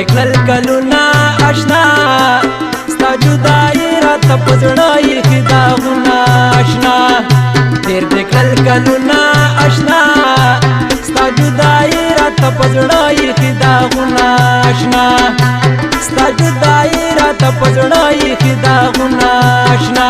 دې کړل کلونه آشنا ستا جدایي راته په زړه ایښي داغونه آشنا تېر دې کړل کلونه آشنا ستا جدایي راته په زړه ایښي داغونه آشنا ستا جدایي راته په زړه ایښي داغونه آشنا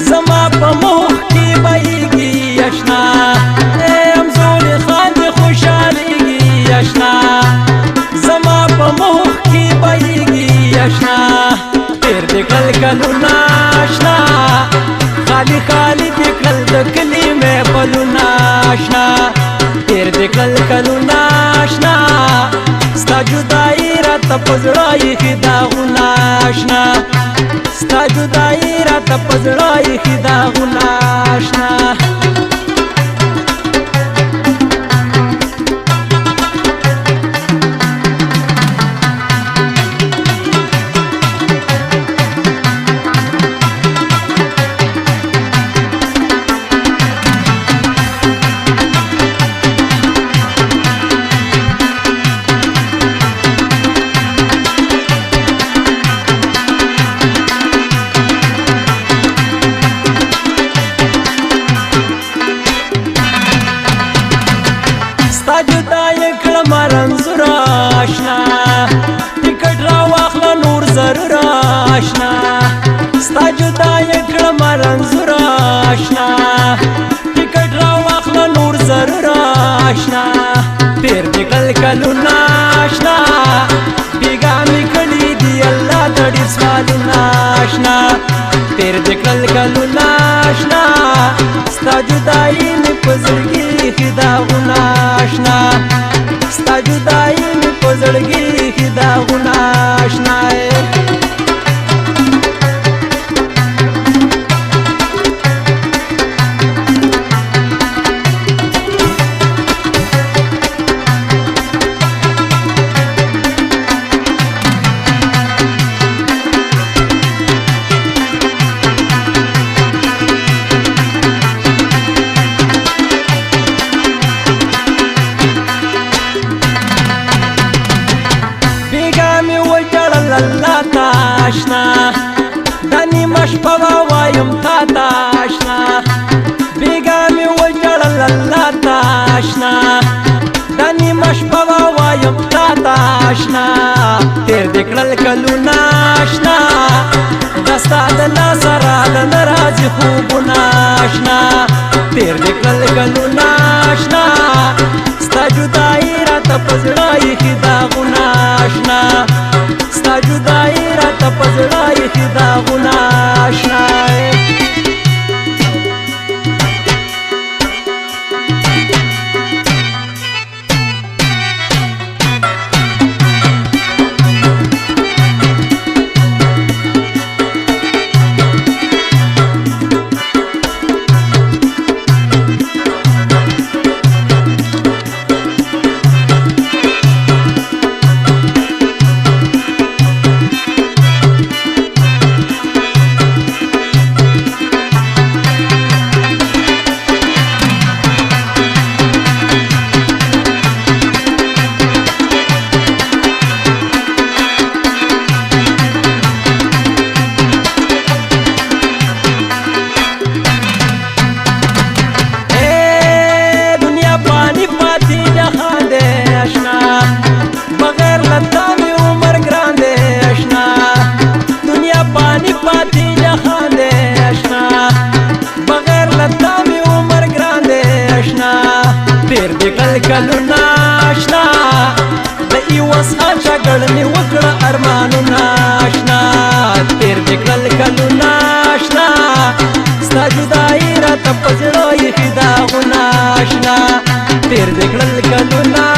زما په مخ کې بهیږي اشنا امزولي خان دې خوشحالېږي اشنا زما په مخ کې بهیږي اشنا تېر دې کړل کلونه اشنا خالي خالي دې کړل د کلي محفلونه اشنا تېر دې کړل کلونه اشنا ستا جدایي راته په زړه ایښي داغونه اشنا ستا جدایي راته په زړه ایښي داغونه آشنا ستا جدایي کړم رنځور آشنا ټکټ راواخله نور ضرور آشنا ستا جدایي کړم رنځور آشنا ټکټ راواخله نور ضرور آشنا تېر دې کړل کلونه آشنا بېګا مې کړي دي الله ته ډېر سوالونه آشنا تېر دې کړل کلونه آشنا ستا جدایي مې په زړګي ایښي داغونه آشنا ستا جدایي مې په زړګي ایښي داغونه آشنا الله تا آشنا دا نیمه شپه به وایم تا ته آشنا بېګا مې وژړل الله تا آشنا دا نیمه شپه به وایم تا ته آشنا تېر دې کړل کلونه آشنا دا ستا د لاسه راله نه راځي خوبونه آشنا تېر دې کړل کلونه آشنا ستا جدایي راته په زړه ایښي داغونه آشنا ستا جدایي راته په زړه ایښي داغونه آشنا کلونه آشنا د ایوس خان شګړ مې وکړه ارمانونه آشنا تېر دې کړل کلونه آشنا آشنا تیر دې کړل کلونه